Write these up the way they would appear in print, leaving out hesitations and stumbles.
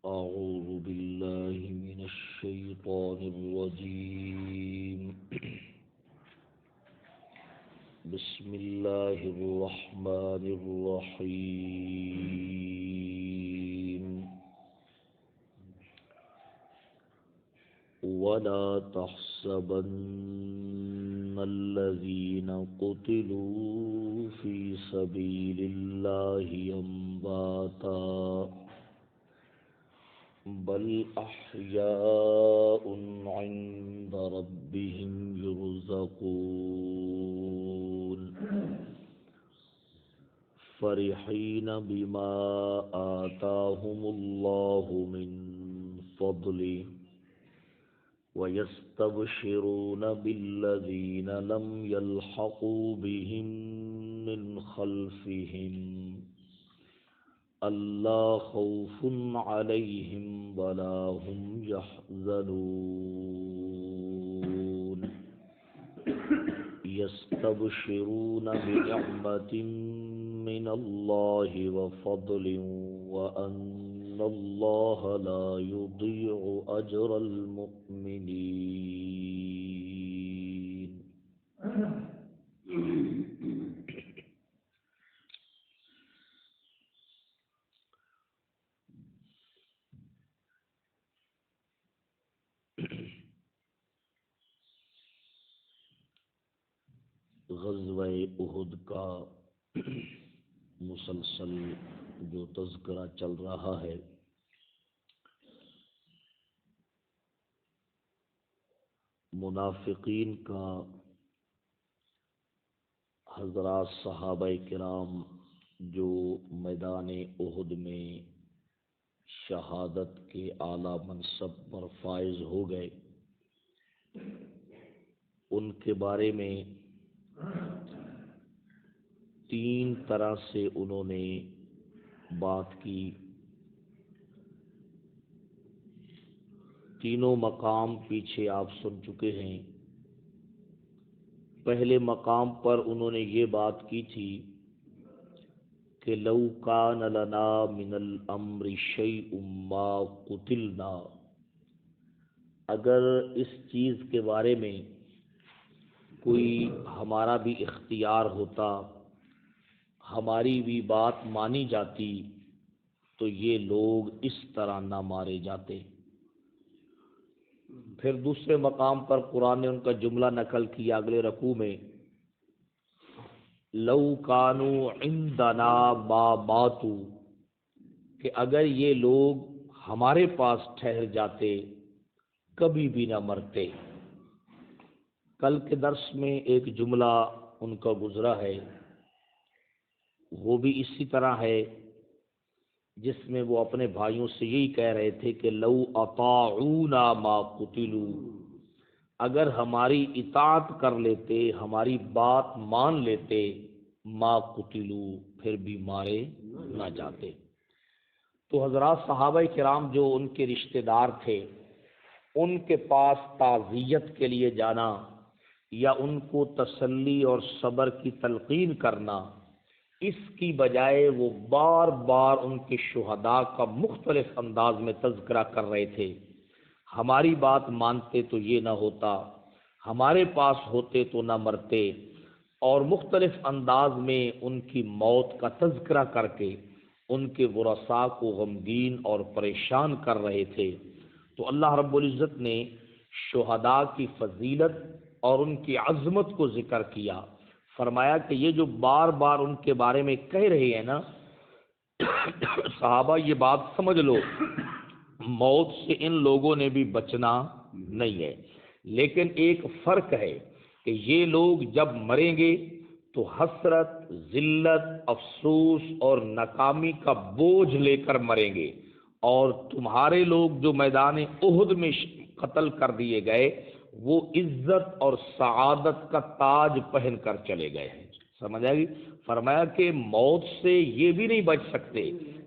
أعوذ بالله من الشيطان الرجيم بسم الله الرحمن الرحيم ولا تحسبن الذين قتلوا في سبيل الله أمواتا بل أحياء عند ربهم يرزقون فرحين بما آتاهم الله من فضله ويستبشرون بالذين لم يلحقوا بهم من خلفهم ألا خوف عليهم ولا هم يحزنون يستبشرون بنعمة من الله وفضل وأن الله لا يضيع أجر المؤمنين غزوہ احد کا مسلسل جو تذکرہ چل رہا ہے، منافقین کا حضرات صحابہ کرام جو میدان احد میں شہادت کے اعلیٰ منصب پر فائز ہو گئے، ان کے بارے میں تین طرح سے انہوں نے بات کی۔ تینوں مقام پیچھے آپ سن چکے ہیں۔ پہلے مقام پر انہوں نے یہ بات کی تھی کہ لو کان لنا من الامر شیء ما قتلنا، اگر اس چیز کے بارے میں کوئی ہمارا بھی اختیار ہوتا، ہماری بھی بات مانی جاتی، تو یہ لوگ اس طرح نہ مارے جاتے۔ پھر دوسرے مقام پر قرآن نے ان کا جملہ نقل کیا اگلے رکوع میں، لو کانوا عندنا ما ماتوا، کہ اگر یہ لوگ ہمارے پاس ٹھہر جاتے کبھی بھی نہ مرتے۔ کل کے درس میں ایک جملہ ان کا گزرا ہے، وہ بھی اسی طرح ہے، جس میں وہ اپنے بھائیوں سے یہی کہہ رہے تھے کہ لو اطاعونا ما قتلوا، اگر ہماری اطاعت کر لیتے، ہماری بات مان لیتے، ما قتلوا، پھر بھی مارے نہ جاتے۔ تو حضرات صحابہ کرام جو ان کے رشتہ دار تھے، ان کے پاس تعزیت کے لیے جانا یا ان کو تسلی اور صبر کی تلقین کرنا، اس کی بجائے وہ بار بار ان کے شہداء کا مختلف انداز میں تذکرہ کر رہے تھے۔ ہماری بات مانتے تو یہ نہ ہوتا، ہمارے پاس ہوتے تو نہ مرتے، اور مختلف انداز میں ان کی موت کا تذکرہ کر کے ان کے ورثاء کو غمگین اور پریشان کر رہے تھے۔ تو اللہ رب العزت نے شہداء کی فضیلت اور ان کی عظمت کو ذکر کیا، فرمایا کہ یہ جو بار بار ان کے بارے میں کہہ رہے ہیں نا صحابہ، یہ بات سمجھ لو، موت سے ان لوگوں نے بھی بچنا نہیں ہے، لیکن ایک فرق ہے کہ یہ لوگ جب مریں گے تو حسرت، ذلت، افسوس اور ناکامی کا بوجھ لے کر مریں گے، اور تمہارے لوگ جو میدان احد میں قتل کر دیے گئے وہ عزت اور سعادت کا تاج پہن کر چلے گئے ہیں۔ سمجھ آئے گی؟ فرمایا کہ موت سے یہ بھی نہیں بچ سکتے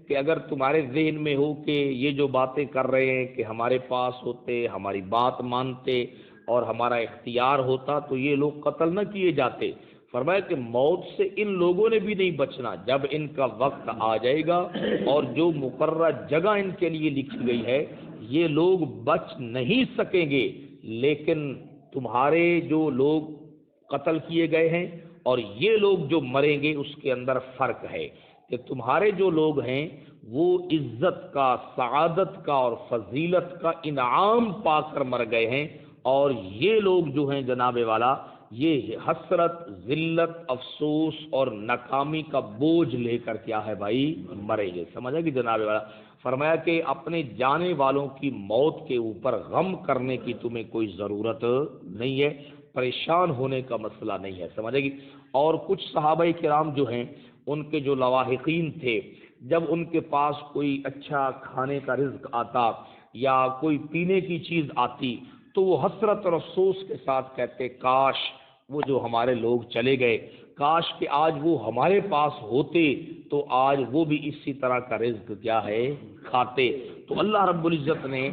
کہ اگر تمہارے ذہن میں ہو کہ یہ جو باتیں کر رہے ہیں کہ ہمارے پاس ہوتے، ہماری بات مانتے اور ہمارا اختیار ہوتا تو یہ لوگ قتل نہ کیے جاتے۔ فرمایا کہ موت سے ان لوگوں نے بھی نہیں بچنا جب ان کا وقت آ جائے گا اور جو مقررہ جگہ ان کے لیے لکھی گئی ہے یہ لوگ بچ نہیں سکیں گے، لیکن تمہارے جو لوگ قتل کیے گئے ہیں اور یہ لوگ جو مریں گے اس کے اندر فرق ہے کہ تمہارے جو لوگ ہیں وہ عزت کا، سعادت کا اور فضیلت کا انعام پا کر مر گئے ہیں، اور یہ لوگ جو ہیں جناب والا یہ حسرت، ذلت، افسوس اور ناکامی کا بوجھ لے کر کیا ہے بھائی مریں گے۔ سمجھا کہ جناب والا فرمایا کہ اپنے جانے والوں کی موت کے اوپر غم کرنے کی تمہیں کوئی ضرورت نہیں ہے، پریشان ہونے کا مسئلہ نہیں ہے، سمجھے گی۔ اور کچھ صحابہ کرام جو ہیں ان کے جو لواحقین تھے، جب ان کے پاس کوئی اچھا کھانے کا رزق آتا یا کوئی پینے کی چیز آتی تو وہ حسرت اور افسوس کے ساتھ کہتے کاش وہ جو ہمارے لوگ چلے گئے، کاش کہ آج وہ ہمارے پاس ہوتے تو آج وہ بھی اسی طرح کا رزق کیا ہے کھاتے۔ تو اللہ رب العزت نے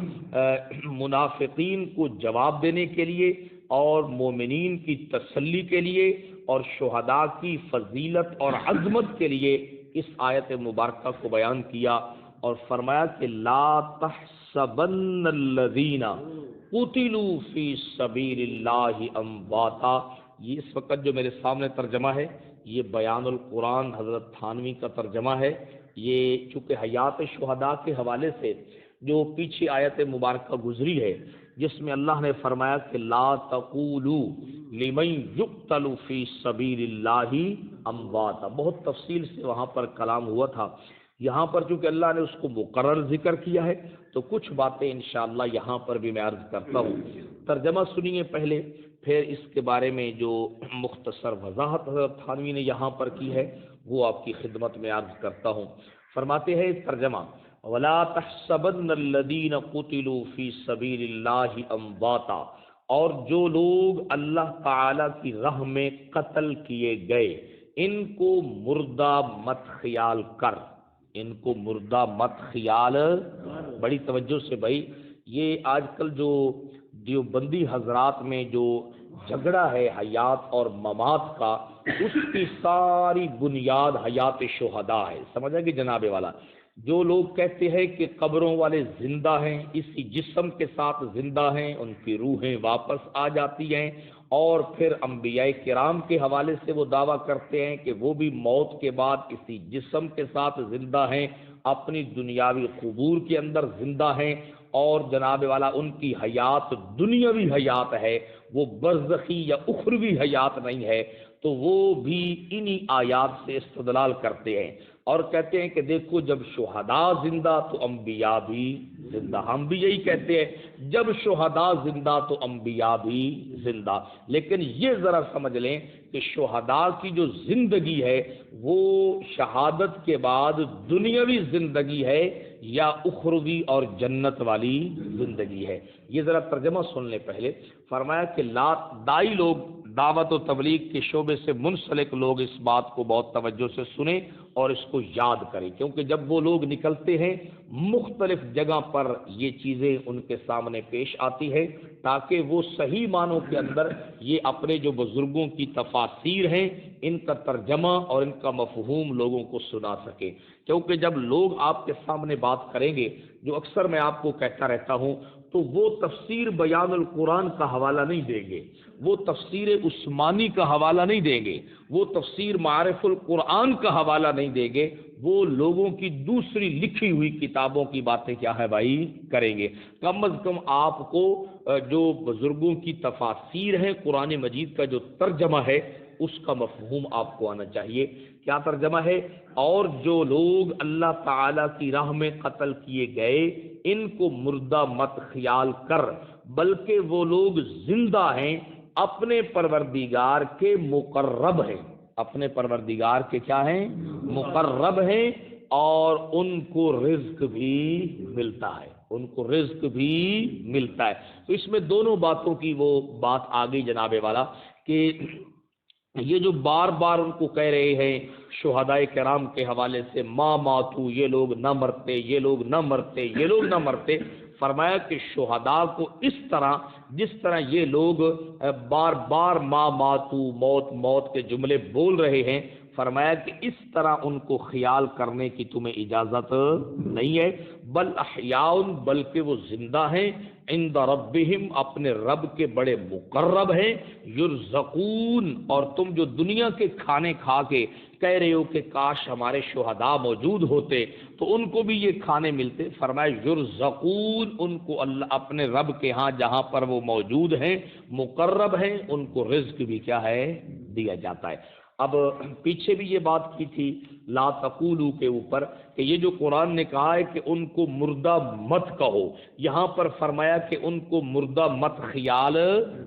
منافقین کو جواب دینے کے لیے اور مومنین کی تسلی کے لیے اور شہداء کی فضیلت اور عظمت کے لیے اس آیت مبارکہ کو بیان کیا اور فرمایا کہ لا تحسبن الذین قتلوا فی سبیل اللہ امواتا۔ یہ اس وقت جو میرے سامنے ترجمہ ہے یہ بیان القرآن حضرت تھانوی کا ترجمہ ہے۔ یہ چونکہ حیات شہداء کے حوالے سے جو پیچھے آیت مبارکہ گزری ہے جس میں اللہ نے فرمایا کہ لا تقولوا لمن یقتل فی سبیل اللہ امواتا، بہت تفصیل سے وہاں پر کلام ہوا تھا۔ یہاں پر چونکہ اللہ نے اس کو مقرر ذکر کیا ہے تو کچھ باتیں انشاءاللہ یہاں پر بھی میں عرض کرتا ہوں۔ ترجمہ سنیے پہلے، پھر اس کے بارے میں جو مختصر وضاحت حضرت تھانوی نے یہاں پر کی ہے وہ آپ کی خدمت میں عرض کرتا ہوں۔ فرماتے ہیں ترجمہ وَلَا تَحْسَبَنَّ الَّذِينَ قُتِلُوا فِي سَبِيلِ اللَّهِ أَمْوَاتًا، اور جو لوگ اللہ تعالی کی راہ میں قتل کیے گئے ان کو مردہ مت خیال کر، ان کو مردہ مت خیال، بڑی توجہ سے بھائی، یہ آج کل جو دیوبندی حضرات میں جو جھگڑا ہے حیات اور ممات کا، اس کی ساری بنیاد حیات شہداء ہے، سمجھا کہ جناب والا۔ جو لوگ کہتے ہیں کہ قبروں والے زندہ ہیں، اسی جسم کے ساتھ زندہ ہیں، ان کی روحیں واپس آ جاتی ہیں، اور پھر انبیاء کرام کے حوالے سے وہ دعویٰ کرتے ہیں کہ وہ بھی موت کے بعد اسی جسم کے ساتھ زندہ ہیں، اپنی دنیاوی قبور کے اندر زندہ ہیں، اور جناب والا ان کی حیات دنیاوی حیات ہے، وہ برزخی یا اخروی حیات نہیں ہے۔ تو وہ بھی انہی آیات سے استدلال کرتے ہیں اور کہتے ہیں کہ دیکھو جب شہداء زندہ تو انبیاء بھی زندہ، ہم بھی یہی کہتے ہیں جب شہداء زندہ تو انبیاء بھی زندہ۔ لیکن یہ ذرا سمجھ لیں کہ شہداء کی جو زندگی ہے وہ شہادت کے بعد دنیاوی زندگی ہے یا اخروی اور جنت والی زندگی ہے۔ یہ ذرا ترجمہ سن لیں پہلے۔ فرمایا کہ دائی لوگ، دعوت و تبلیغ کے شعبے سے منسلک لوگ اس بات کو بہت توجہ سے سنیں اور اس کو یاد کریں، کیونکہ جب وہ لوگ نکلتے ہیں مختلف جگہ پر یہ چیزیں ان کے سامنے پیش آتی ہے تاکہ وہ صحیح معنوں کے اندر یہ اپنے جو بزرگوں کی تفاسیر ہیں ان کا ترجمہ اور ان کا مفہوم لوگوں کو سنا سکیں۔ کیونکہ جب لوگ آپ کے سامنے بات کریں گے، جو اکثر میں آپ کو کہتا رہتا ہوں، تو وہ تفسیر بیان القرآن کا حوالہ نہیں دیں گے، وہ تفسیر عثمانی کا حوالہ نہیں دیں گے، وہ تفسیر معارف القرآن کا حوالہ نہیں دیں گے، وہ لوگوں کی دوسری لکھی ہوئی کتابوں کی باتیں کیا ہے بھائی کریں گے۔ کم از کم آپ کو جو بزرگوں کی تفاسیر ہیں قرآن مجید کا جو ترجمہ ہے اس کا مفہوم آپ کو آنا چاہیے۔ کیا ترجمہ ہے؟ اور جو لوگ اللہ تعالی کی راہ میں قتل کیے گئے ان کو مردہ مت خیال کر، بلکہ وہ لوگ زندہ ہیں، اپنے پروردگار کے مقرب ہیں، اپنے پروردگار کے کیا ہیں؟ مقرب ہیں، اور ان کو رزق بھی ملتا ہے، ان کو رزق بھی ملتا ہے۔ تو اس میں دونوں باتوں کی وہ بات آ گئی جناب والا کہ یہ جو بار بار ان کو کہہ رہے ہیں شہداء کرام کے حوالے سے ما ماتو، یہ لوگ نہ مرتے، یہ لوگ نہ مرتے، یہ لوگ نہ مرتے۔ فرمایا کہ شہداء کو اس طرح جس طرح یہ لوگ بار بار ما ماتو موت موت کے جملے بول رہے ہیں، فرمایا کہ اس طرح ان کو خیال کرنے کی تمہیں اجازت نہیں ہے، بل احیاء، بلکہ وہ زندہ ہیں، عند ربہم، اپنے رب کے بڑے مقرب ہیں، یرزقون، اور تم جو دنیا کے کھانے کھا کے کہہ رہے ہو کہ کاش ہمارے شہداء موجود ہوتے تو ان کو بھی یہ کھانے ملتے، فرمایا یرزقون، ان کو اللہ اپنے رب کے ہاں جہاں پر وہ موجود ہیں مقرب ہیں، ان کو رزق بھی کیا ہے، دیا جاتا ہے۔ اب پیچھے بھی یہ بات کی تھی لا تقولو کے اوپر کہ یہ جو قرآن نے کہا ہے کہ ان کو مردہ مت کہو، یہاں پر فرمایا کہ ان کو مردہ مت خیال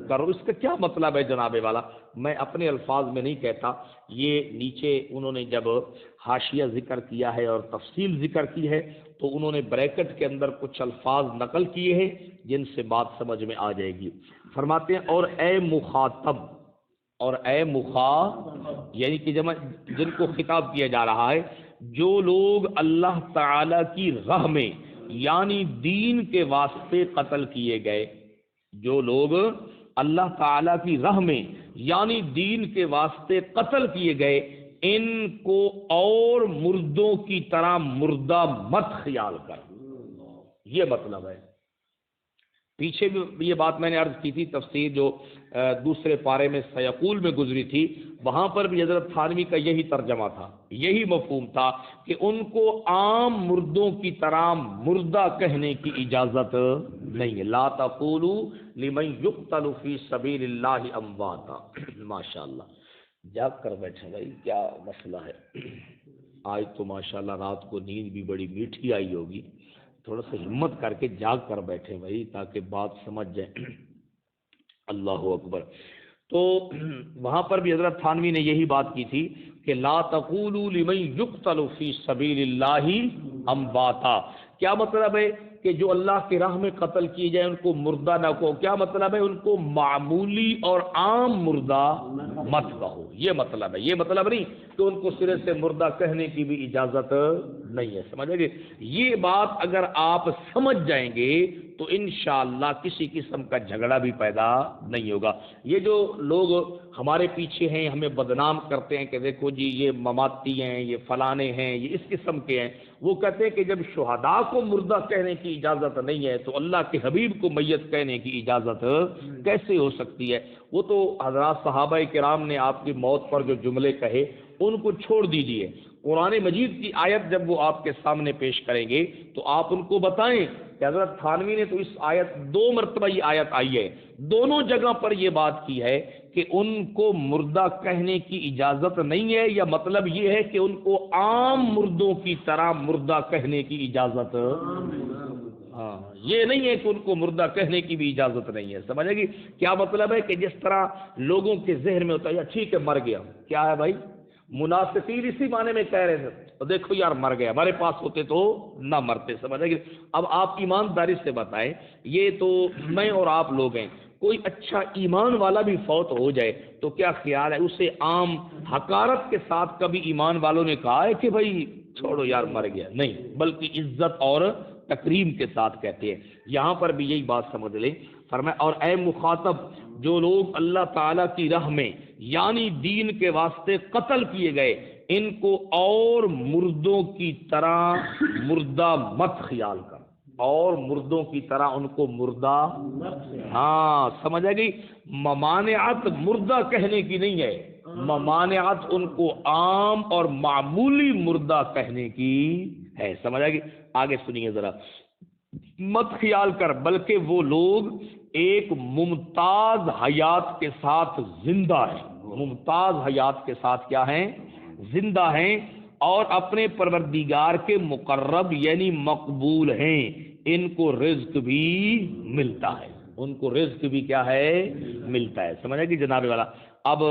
کرو، اس کا کیا مطلب ہے جناب والا؟ میں اپنے الفاظ میں نہیں کہتا، یہ نیچے انہوں نے جب حاشیہ ذکر کیا ہے اور تفصیل ذکر کی ہے تو انہوں نے بریکٹ کے اندر کچھ الفاظ نقل کیے ہیں جن سے بات سمجھ میں آ جائے گی۔ فرماتے ہیں اور اے مخاطب، اور اے یعنی کہ جن کو خطاب کیا جا رہا ہے، جو لوگ اللہ تعالی کی راہ میں یعنی دین کے واسطے قتل کیے گئے، جو لوگ اللہ تعالی کی راہ میں یعنی دین کے واسطے قتل کیے گئے، ان کو اور مردوں کی طرح مردہ مت خیال کر، یہ مطلب ہے۔ پیچھے بھی یہ بات میں نے عرض کی تھی، تفسیر جو دوسرے پارے میں سیقول میں گزری تھی، وہاں پر بھی حضرت تھانوی کا یہی ترجمہ تھا، یہی مفہوم تھا کہ ان کو عام مردوں کی طرح مردہ کہنے کی اجازت نہیں ہے۔ لا تقولوا لمن يقتل فی سبیل اللہ امواتا۔ ماشاءاللہ جاگ کر بیٹھے بھائی، کیا مسئلہ ہے؟ آج تو ماشاءاللہ رات کو نیند بھی بڑی میٹھی آئی ہوگی، تھوڑا سا ہمت کر کے جاگ کر بیٹھے بھائی تاکہ بات سمجھ جائے۔ اللہ اکبر۔ تو وہاں پر بھی حضرت تھانوی نے یہی بات کی تھی کہ لا تقولوا لمن يقتل فی سبیل اللہ امواتا، کیا مطلب ہے کہ جو اللہ کی راہ میں قتل کیے جائیں ان کو مردہ نہ کہو، کیا مطلب ہے ان کو معمولی اور عام مردہ مت کہو، یہ مطلب ہے، یہ مطلب نہیں کہ ان کو سرے سے مردہ کہنے کی بھی اجازت نہیں ہے، سمجھے گے؟ یہ بات اگر آپ سمجھ جائیں گے تو انشاءاللہ کسی قسم کا جھگڑا بھی پیدا نہیں ہوگا۔ یہ جو لوگ ہمارے پیچھے ہیں، ہمیں بدنام کرتے ہیں کہ دیکھو جی یہ مماتی ہیں، یہ فلانے ہیں، یہ اس قسم کے ہیں، وہ کہتے ہیں کہ جب شہداء کو مردہ کہنے کی اجازت نہیں ہے تو اللہ کے حبیب کو میت کہنے کی اجازت کیسے ہو سکتی ہے؟ وہ تو حضرات صحابہ کرام نے آپ کی موت پر جو جملے کہے ان کو چھوڑ دیجئے، قرآن مجید کی آیت جب وہ آپ کے سامنے پیش کریں گے تو آپ ان کو بتائیں کہ حضرت تھانوی نے تو اس آیت 2 مرتبہ یہ آیت آئی ہے، دونوں جگہ پر یہ بات کی ہے کہ ان کو مردہ کہنے کی اجازت نہیں ہے، یا مطلب یہ ہے کہ ان کو عام مردوں کی طرح مردہ کہنے کی اجازت، ہاں یہ نہیں ہے کہ ان کو مردہ کہنے کی بھی اجازت نہیں ہے، سمجھے گی؟ کیا مطلب ہے کہ جس طرح لوگوں کے ذہن میں ہوتا ہے ٹھیک ہے مر گیا، کیا ہے بھائی منافقین اسی معنی میں کہہ رہے تھے، دیکھو یار مر گیا، ہمارے پاس ہوتے تو نہ مرتے، سمجھے گی؟ اب آپ ایمانداری سے بتائیں، یہ تو میں اور آپ لوگ ہیں، کوئی اچھا ایمان والا بھی فوت ہو جائے تو کیا خیال ہے اسے عام حقارت کے ساتھ کبھی ایمان والوں نے کہا ہے کہ بھائی چھوڑو یار مر گیا؟ نہیں، بلکہ عزت اور تکریم کے ساتھ کہتے ہیں۔ یہاں پر بھی یہی بات سمجھ لیں، فرمایا اور اے مخاطب، جو لوگ اللہ تعالیٰ کی راہ میں یعنی دین کے واسطے قتل کیے گئے، ان کو اور مردوں کی طرح مردہ مت خیال کر، اور مردوں کی طرح ان کو مردہ، ہاں سمجھ آئے گی؟ ممانعت مردہ کہنے کی نہیں ہے، ممانعت ان کو عام اور معمولی مردہ کہنے کی ہے، سمجھ آئے گی؟ آگے سنیے ذرا، مت خیال کر بلکہ وہ لوگ ایک ممتاز حیات کے ساتھ زندہ ہیں، ممتاز حیات کے ساتھ کیا ہیں؟ زندہ ہیں، اور اپنے پروردگار کے مقرب یعنی مقبول ہیں، ان کو رزق بھی ملتا ہے، ان کو رزق بھی کیا ہے؟ ملتا ہے، سمجھا کہ جناب والا؟ اب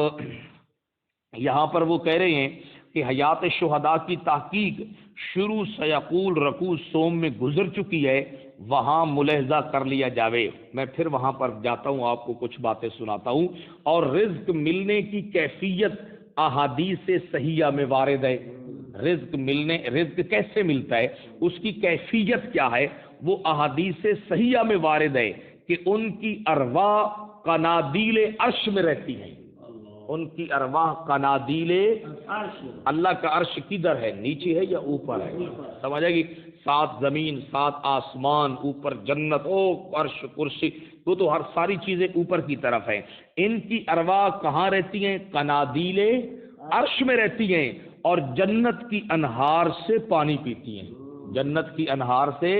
یہاں پر وہ کہہ رہے ہیں کہ حیات شہداء کی تحقیق شروع سیقول رکوع سوم میں گزر چکی ہے، وہاں ملاحظہ کر لیا جاوے۔ میں پھر وہاں پر جاتا ہوں، آپ کو کچھ باتیں سناتا ہوں۔ اور رزق ملنے کی کیفیت احادیث صحیحہ میں وارد ہے، رزق کیسے ملتا ہے، اس کی کیفیت کیا ہے، وہ احادیث صحیحہ میں وارد ہے کہ ان کی ارواح قنادیل عرش میں رہتی ہیں. ان کی ارواح قنادیل اللہ کا عرش کدھر ہے، نیچے ہے یا اوپر ہے؟ سمجھ آئے گی. 7 زمین 7 آسمان، اوپر جنت، عرش کرسی، وہ تو ہر ساری چیزیں اوپر کی طرف ہیں. ان کی ارواح کہاں رہتی ہیں؟ قنادیل عرش میں رہتی ہیں، اور جنت کی انہار سے پانی پیتی ہیں. جنت کی انہار سے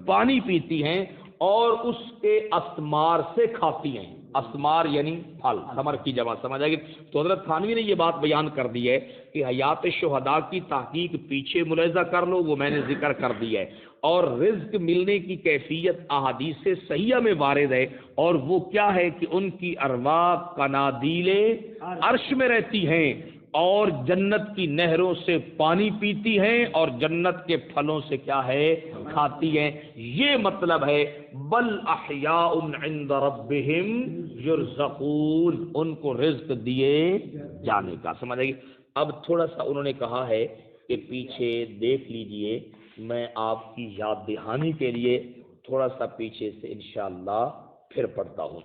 پانی پیتی ہیں اور اس کے اسمار سے کھاتی ہیں. اسمار یعنی پھل، ثمر کی جمع، سمجھ آئے گی. تو حضرت تھانوی نے یہ بات بیان کر دی ہے کہ حیات شہداء کی تحقیق پیچھے ملاحظہ کر لو، وہ میں نے ذکر کر دی ہے. اور رزق ملنے کی کیفیت احادیث صحیحہ میں وارد ہے، اور وہ کیا ہے کہ ان کی ارواح قنادیل عرش میں رہتی ہیں اور جنت کی نہروں سے پانی پیتی ہیں اور جنت کے پھلوں سے کیا ہے، کھاتی ہیں. یہ مطلب ہے بل احیاء عند ربہم یرزقون، ان کو رزق دیے جانے کا. سمجھ آئے گی. اب تھوڑا سا انہوں نے کہا ہے کہ پیچھے دیکھ لیجئے، میں آپ کی یاد دہانی کے لیے تھوڑا سا پیچھے سے انشاءاللہ پھر پڑھتا ہوں.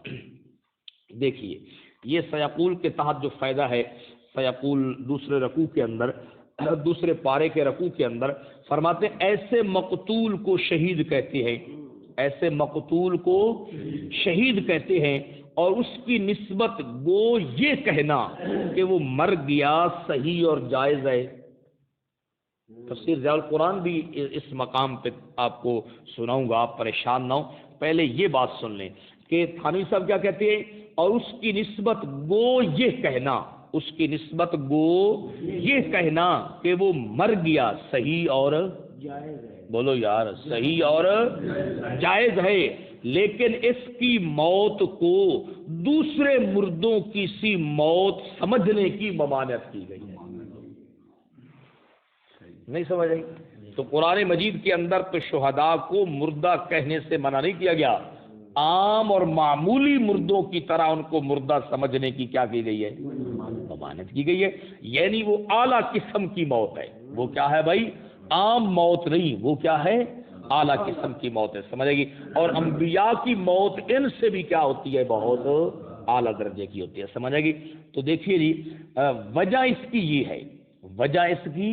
دیکھیے یہ سیقول کے تحت جو فائدہ ہے، سیقول دوسرے رکوع کے اندر، دوسرے پارے کے رکوع کے اندر فرماتے ہیں ایسے مقتول کو شہید کہتے ہیں، ایسے مقتول کو شہید کہتے ہیں، اور اس کی نسبت گو یہ کہنا کہ وہ مر گیا صحیح اور جائز ہے. تفسیر ضیاء القرآن بھی اس مقام پہ آپ کو سناؤں گا، آپ پریشان نہ ہو. پہلے یہ بات سن لیں کہ تھانوی صاحب کیا کہتے ہیں، اور اس کی نسبت گو یہ کہنا، اس کی نسبت گو یہ کہنا کہ وہ مر گیا صحیح اور جائز ہے. بولو یار، صحیح اور جائز ہے، لیکن اس کی موت کو دوسرے مردوں کی سی موت سمجھنے کی ممانعت کی گئی ہے. نہیں سمجھ آئی؟ تو قرآن مجید کے اندر تو شہداء کو مردہ کہنے سے منع نہیں کیا گیا، عام اور معمولی مردوں کی طرح ان کو مردہ سمجھنے کی کیا کی گئی ہے، ممانعت کی گئی ہے. یعنی وہ اعلیٰ قسم کی موت ہے. وہ کیا ہے بھائی؟ عام موت نہیں، وہ کیا ہے؟ اعلیٰ قسم کی موت ہے. سمجھے گی. اور انبیاء کی موت ان سے بھی کیا ہوتی ہے، بہت اعلیٰ درجے کی ہوتی ہے. سمجھے گی. تو دیکھیے جی، وجہ اس کی یہ ہے، وجہ اس کی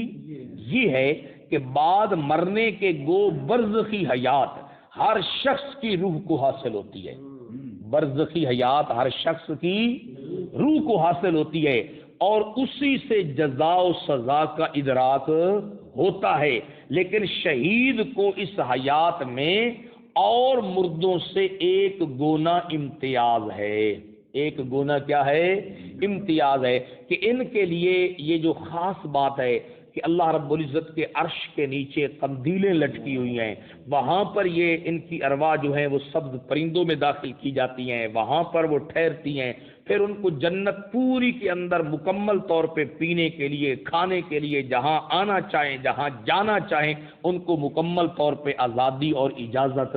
یہ ہے کہ بعد مرنے کے گو برزخی حیات ہر شخص کی روح کو حاصل ہوتی ہے. برزخی حیات ہر شخص کی روح کو حاصل ہوتی ہے، اور اسی سے جزا و سزا کا ادراک ہوتا ہے. لیکن شہید کو اس حیات میں اور مردوں سے ایک گونا امتیاز ہے. ایک گونا کیا ہے؟ امتیاز ہے کہ ان کے لیے یہ جو خاص بات ہے کہ اللہ رب العزت کے عرش کے نیچے قندیلیں لٹکی ہوئی ہیں، وہاں پر یہ ان کی ارواح جو ہیں وہ سبز پرندوں میں داخل کی جاتی ہیں، وہاں پر وہ ٹھہرتی ہیں. پھر ان کو جنت پوری کے اندر مکمل طور پہ پینے کے لیے، کھانے کے لیے، جہاں آنا چاہیں، جہاں جانا چاہیں، ان کو مکمل طور پہ آزادی اور اجازت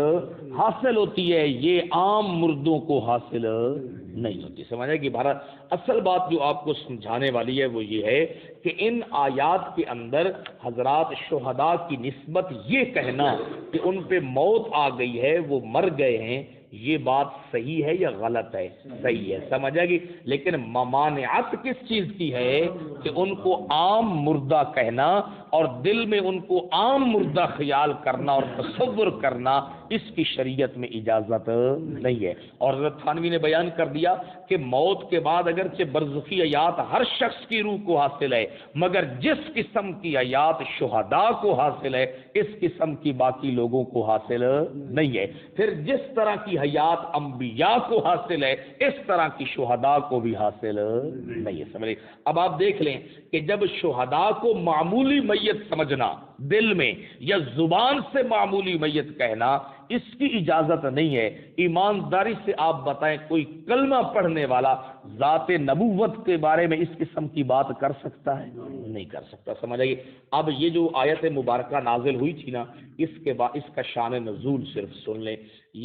حاصل ہوتی ہے. یہ عام مردوں کو حاصل نہیں ہوتی. سمجھے کہ بھارت اصل بات جو آپ کو سمجھانے والی ہے وہ یہ ہے کہ ان آیات کے اندر حضرات شہداء کی نسبت یہ کہنا کہ ان پہ موت آ گئی ہے، وہ مر گئے ہیں، یہ بات صحیح ہے یا غلط ہے؟ صحیح ہے. سمجھے گی. لیکن ممانعت کس چیز کی ہے کہ ان کو عام مردہ کہنا اور دل میں ان کو عام مردہ خیال کرنا اور تصور کرنا، اس کی شریعت میں اجازت نہیں ہے. اور حضرت تھانوی نے بیان کر دیا کہ موت کے بعد اگرچہ برزخی حیات ہر شخص کی روح کو حاصل ہے، مگر جس قسم کی حیات شہداء کو حاصل ہے اس قسم کی باقی لوگوں کو حاصل نہیں ہے. پھر جس طرح کی حیات انبیاء کو حاصل ہے اس طرح کی شہداء کو بھی حاصل نہیں ہے. سمجھے. اب آپ دیکھ لیں کہ جب شہداء کو معمولی میت سمجھنا دل میں یا زبان سے معمولی میت کہنا، اس کی اجازت نہیں ہے. ایمانداری سے آپ بتائیں کوئی کلمہ پڑھنے والا ذات نبوت کے بارے میں اس قسم کی بات کر سکتا ہے؟ نہیں کر سکتا. سمجھ آئیے. اب یہ جو آیت مبارکہ نازل ہوئی تھی نا، اس کے بعد اس کا شان نزول صرف سن لیں.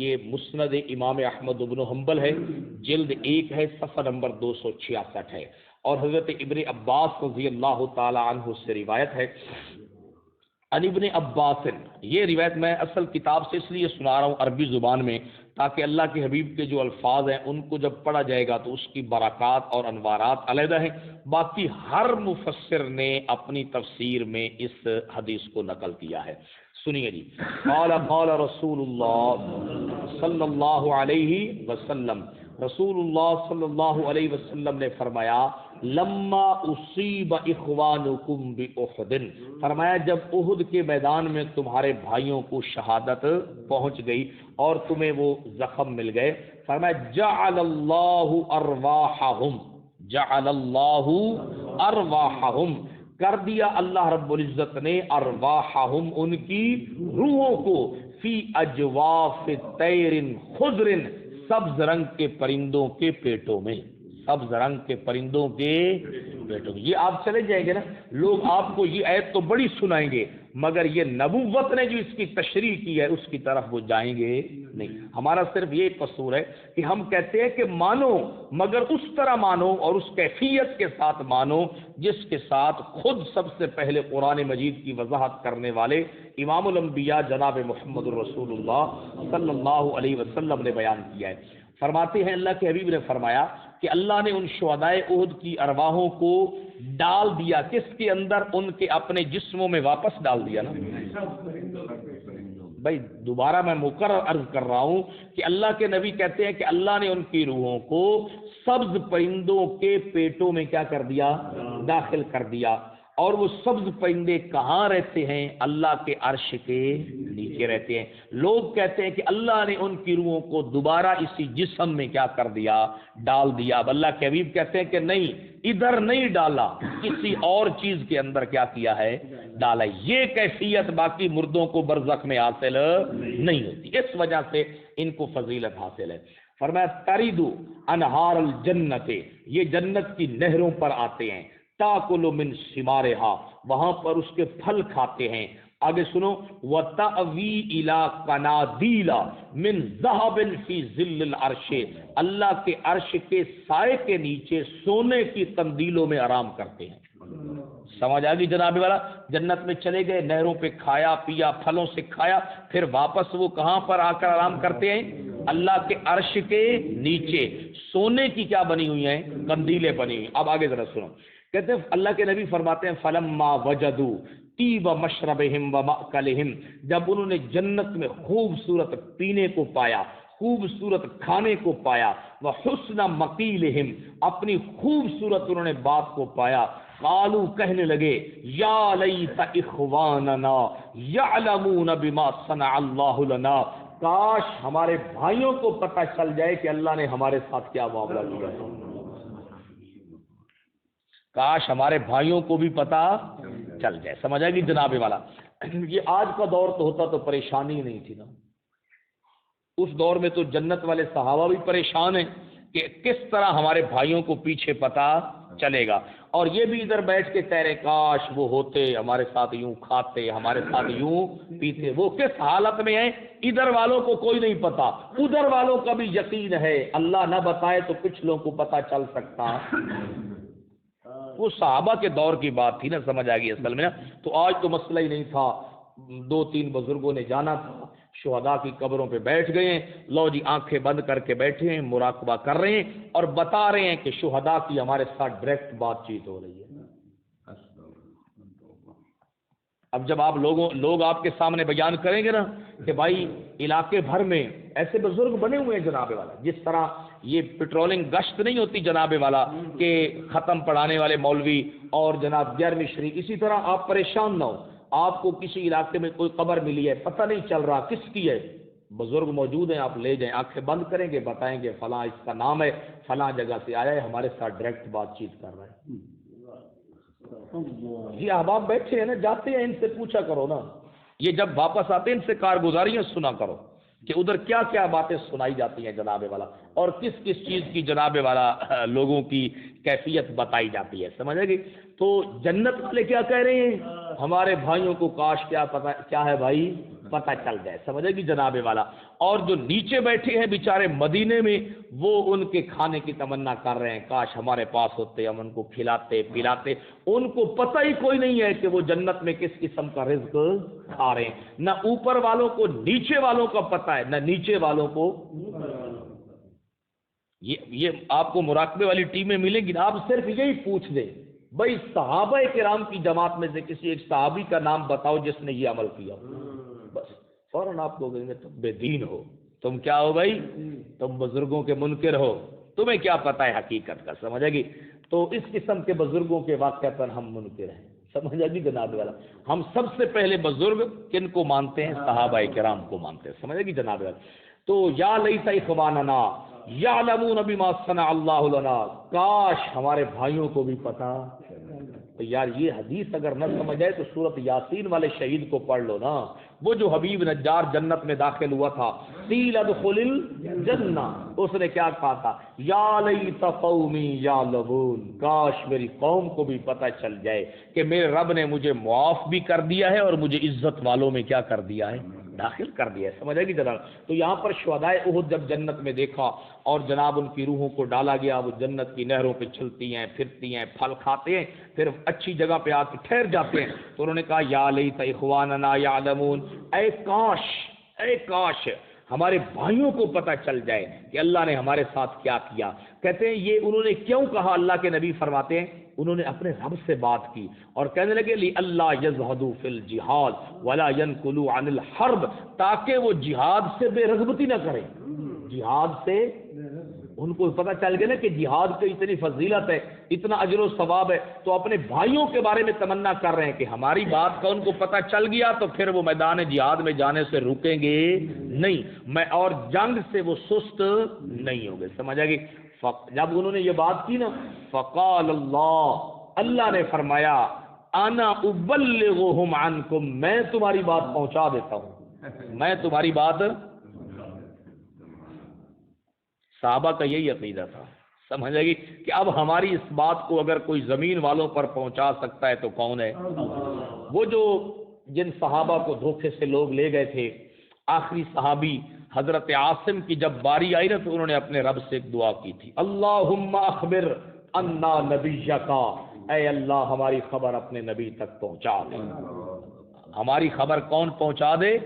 یہ مسند امام احمد بن حنبل ہے، جلد 1 ہے، صفحہ نمبر 266 ہے. اور حضرت ابن عباس رضی اللہ تعالی عنہ سے روایت ہے، عن ابن عباس، یہ روایت میں اصل کتاب سے اس لیے سنا رہا ہوں عربی زبان میں تاکہ اللہ کے حبیب کے جو الفاظ ہیں ان کو جب پڑھا جائے گا تو اس کی برکات اور انوارات علیحدہ ہیں، باقی ہر مفسر نے اپنی تفسیر میں اس حدیث کو نقل کیا ہے۔ سنیے جی، قال رسول اللہ صلی اللہ علیہ وسلم، رسول اللہ صلی اللہ علیہ وسلم نے فرمایا، لما اصیب اخوانکم باحد، فرمایا جب احد کے میدان میں تمہارے بھائیوں کو شہادت پہنچ گئی اور تمہیں وہ زخم مل گئے، فرمایا جعل اللہ ارواحہم، جعل اللہ ارواحہم، کر دیا اللہ رب العزت نے ارواحہم، ان کی روحوں کو، فی اجواف طیر خضر، سبز رنگ کے پرندوں کے پیٹوں میں، سبز رنگ کے پرندوں کے پیٹوں میں۔ یہ آپ چلے جائیں گے نا، لوگ آپ کو یہ آیت تو بڑی سنائیں گے مگر یہ نبوت نے جو اس کی تشریح کی ہے اس کی طرف وہ جائیں گے نہیں۔ ہمارا صرف یہ قصور ہے کہ ہم کہتے ہیں کہ مانو، مگر اس طرح مانو اور اس کیفیت کے ساتھ مانو جس کے ساتھ خود سب سے پہلے قرآن مجید کی وضاحت کرنے والے امام الانبیاء جناب محمد الرسول اللہ صلی اللہ علیہ وسلم نے بیان کیا ہے۔ فرماتے ہیں اللہ کے حبیب نے فرمایا کہ اللہ نے ان شہدائے احد کی ارواحوں کو ڈال دیا، کس کے اندر؟ ان کے اپنے جسموں میں واپس ڈال دیا نا۔ بھائی دوبارہ میں مکرر عرض کر رہا ہوں کہ اللہ کے نبی کہتے ہیں کہ اللہ نے ان کی روحوں کو سبز پرندوں کے پیٹوں میں کیا کر دیا؟ داخل کر دیا۔ اور وہ سبز پرندے کہاں رہتے ہیں؟ اللہ کے عرش کے نیچے رہتے ہیں۔ لوگ کہتے ہیں کہ اللہ نے ان کی روحوں کو دوبارہ اسی جسم میں کیا کر دیا؟ ڈال دیا۔ اب اللہ کے حبیب کہتے ہیں کہ نہیں، ادھر نہیں ڈالا، کسی اور چیز کے اندر کیا کیا ہے؟ ڈالا۔ یہ کیفیت باقی مردوں کو برزخ میں حاصل نہیں ہوتی، اس وجہ سے ان کو فضیلت حاصل ہے۔ فرمایا تریدو انہار الجنت، یہ جنت کی نہروں پر آتے ہیں، تاکل من ثمارہا، وہاں پر اس کے پھل کھاتے ہیں۔ آگے سنو، وَتَأْوِي إِلَىٰ قَنَادِيلَ مِن ذَهَبٍ فِي ظِلِّ الْعَرْشِ، اللہ کے عرش کے سائے کے نیچے سونے کی قندیلوں میں آرام کرتے ہیں۔ سمجھ آ گئی جناب والا؟ جنت میں چلے گئے، نہروں پہ کھایا پیا، پھلوں سے کھایا، پھر واپس وہ کہاں پر آ کر آرام کرتے ہیں؟ اللہ کے عرش کے نیچے سونے کی کیا بنی ہوئی ہیں؟ قندیلیں بنی ہوئی۔ اب آگے ذرا سنو، کہتے ہیں اللہ کے نبی فرماتے ہیں فلما وجدوا طیب مشربہم ومأکلہم، جب انہوں نے جنت میں خوبصورت پینے کو پایا، خوبصورت کھانے کو پایا، وحسن مقیلہم، اپنی خوبصورت انہوں نے بات کو پایا، قالوا، کہنے لگے، یا لیت اخواننا یعلمون بما صنع اللہ لنا، کاش ہمارے بھائیوں کو پتہ چل جائے کہ اللہ نے ہمارے ساتھ کیا معاملہ کیا ہے، کاش ہمارے بھائیوں کو بھی پتہ چل جائے۔ سمجھ آئے گی جناب والا؟ یہ آج کا دور تو ہوتا تو پریشانی نہیں تھی نا، اس دور میں تو جنت والے صحابہ بھی پریشان ہیں کہ کس طرح ہمارے بھائیوں کو پیچھے پتہ چلے گا، اور یہ بھی ادھر بیٹھ کے کہہ رہے کاش وہ ہوتے، ہمارے ساتھ یوں کھاتے، ہمارے ساتھ یوں پیتے۔ وہ کس حالت میں ہیں ادھر والوں کو کوئی نہیں پتا، ادھر والوں کا بھی یقین ہے اللہ نہ بتائے تو پچھلوں کو پتہ چل سکتا۔ وہ صحابہ کے دور کی بات تھی نا، سمجھ آ گئی اصل میں نا۔ تو آج تو مسئلہ ہی نہیں تھا، 2-3 بزرگوں نے جانا تھا، شہداء کی قبروں پہ بیٹھ گئے ہیں، لو جی آنکھیں بند کر کے بیٹھے ہیں، مراقبہ کر رہے ہیں اور بتا رہے ہیں کہ شہداء کی ہمارے ساتھ ڈائریکٹ بات چیت ہو رہی ہے۔ اب جب آپ لوگ آپ کے سامنے بیان کریں گے نا کہ بھائی علاقے بھر میں ایسے بزرگ بنے ہوئے ہیں جناب والا، جس طرح یہ پیٹرولنگ گشت نہیں ہوتی جناب والا کہ ختم پڑھانے والے مولوی اور جناب 11ویں شریف، اسی طرح آپ پریشان نہ ہو، آپ کو کسی علاقے میں کوئی قبر ملی ہے، پتہ نہیں چل رہا کس کی ہے، بزرگ موجود ہیں، آپ لے جائیں، آنکھیں بند کریں گے، بتائیں گے فلاں اس کا نام ہے، فلاں جگہ سے آیا ہے، ہمارے ساتھ ڈائریکٹ بات چیت کر رہا ہے۔ یہ احباب بیٹھے ہیں نا، جاتے ہیں، ان سے پوچھا کرو نا، یہ جب واپس آتے ہیں ان سے کارگزاریاں سنا کرو کہ ادھر کیا کیا باتیں سنائی جاتی ہیں جناب والا، اور کس کس چیز کی جناب والا لوگوں کی کیفیت بتائی جاتی ہے، سمجھے گی؟ تو جنت والے کیا کہہ رہے ہیں؟ ہمارے بھائیوں کو کاش کیا پتہ کیا ہے بھائی، پتہ چل جائے، سمجھے گی جناب والا۔ اور جو نیچے بیٹھے ہیں بیچارے مدینے میں وہ ان کے کھانے کی تمنا کر رہے ہیں، کاش ہمارے پاس ہوتے، ہم ان کو کھلاتے پلاتے۔ ان کو پتہ ہی کوئی نہیں ہے کہ وہ جنت میں کس قسم کا رزق کھا رہے ہیں، نہ اوپر والوں کو نیچے والوں کا پتہ ہے، نہ نیچے والوں کو۔ یہ آپ کو مراقبے والی ٹیمیں ملیں گی، آپ صرف یہی پوچھ دیں بھائی صحابہ کرام کی جماعت میں سے کسی ایک صحابی کا نام بتاؤ جس نے یہ عمل کیا، بس فوراً آپ کو کہیں گے تم بے دین ہو، تم کیا ہو بھائی، تم بزرگوں کے منکر ہو، تمہیں کیا پتہ ہے حقیقت کا، سمجھے گی؟ تو اس قسم کے بزرگوں کے واقعہ پر ہم منکر ہیں، سمجھا گی جناب والا؟ ہم سب سے پہلے بزرگ کن کو مانتے ہیں؟ صحابہ کرام کو مانتے ہیں، سمجھے گی جناب والا؟ تو یا لیت اخواننا یعلمون بما صنع اللہ لنا، کاش ہمارے بھائیوں کو بھی پتا۔ تو یار یہ حدیث اگر نہ سمجھ آئے تو سورۃ یاسین والے شہید کو پڑھ لو نا، وہ جو حبیب نجار جنت میں داخل ہوا تھا، قیل ادخل الجنہ، اس نے کیا کہا تھا؟ یا لیت قومی یعلمون، کاش میری قوم کو بھی پتہ چل جائے کہ میرے رب نے مجھے معاف بھی کر دیا ہے اور مجھے عزت والوں میں کیا کر دیا ہے، داخل کر دیا ہے، سمجھے گی جناب؟ تو یہاں پر شہدائے احد جب جنت میں دیکھا اور جناب ان کی روحوں کو ڈالا گیا، وہ جنت کی نہروں پہ چلتی ہیں، پھرتی ہیں، پھل کھاتے ہیں، پھر اچھی جگہ پہ آ کے ٹھہر جاتے ہیں، تو انہوں نے کہا یا لیت اخواننا یعلمون، اے کاش ہمارے بھائیوں کو پتہ چل جائے کہ اللہ نے ہمارے ساتھ کیا کیا۔ کہتے ہیں یہ انہوں نے کیوں کہا؟ اللہ کے نبی فرماتے ہیں انہوں نے اپنے رب سے بات کی اور کہنے لگے لِأَلَّا يَزْهَدُوا فِي الْجِهَادِ وَلَا يَنْقُلُوا عَنِ الْحَرْبِ، تاکہ وہ جہاد سے بے رغبتی نہ کریں، جہاد سے ان کو پتہ چل گیا نا کہ جہاد کی اتنی فضیلت ہے، اتنا اجر و ثواب ہے، تو اپنے بھائیوں کے بارے میں تمنا کر رہے ہیں کہ ہماری بات کا ان کو پتہ چل گیا تو پھر وہ میدان جہاد میں جانے سے رکیں گے نہیں، میں اور جنگ سے وہ سست نہیں ہوں گے، سمجھا گی؟ جب انہوں نے یہ بات کی نا، فقال اللہ نے فرمایا انا ابلغهم عنکم، میں تمہاری بات پہنچا دیتا ہوں، میں تمہاری بات۔ صحابہ کا یہی عقیدہ تھا، سمجھے گی کہ اب ہماری اس بات کو اگر کوئی زمین والوں پر پہنچا سکتا ہے تو کون ہے؟ وہ جو جن صحابہ کو دھوکے سے لوگ لے گئے تھے، آخری صحابی حضرت عاصم کی جب باری آئی نا تو انہوں نے اپنے رب سے ایک دعا کی تھی، اللہم اخبر انا نبیک، اے اللہ ہماری خبر اپنے نبی تک پہنچا دے۔ ہماری خبر کون پہنچا دے؟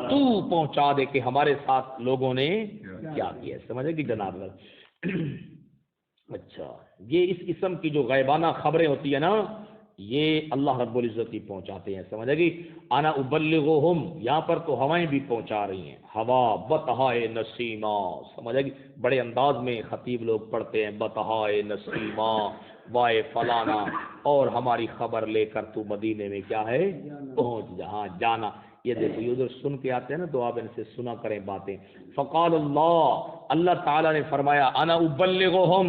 تو پہنچا دے کہ ہمارے ساتھ لوگوں نے کیا کیا، سمجھے کہ جناب؟ اچھا، یہ اس قسم کی جو غیبانہ خبریں ہوتی ہیں نا، یہ اللہ رب العزت ہی پہنچاتے ہیں، سمجھے گی؟ انا ابلغہم، یہاں پر تو ہوائیں بھی پہنچا رہی ہیں، ہوا بتہائے نسیما، سمجھے گی؟ بڑے انداز میں خطیب لوگ پڑھتے ہیں، بتہائے نسیما وائے فلانا، اور ہماری خبر لے کر تو مدینے میں کیا ہے پہنچ جہاں جانا۔ یہ دیکھو یہ ادھر سن کے آتے ہیں نا تو آپ ان سے سنا کریں باتیں۔ فقال اللہ تعالیٰ نے فرمایا انا ابلغہم،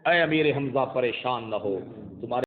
اے امیر حمزہ پریشان نہ ہو، تمہارے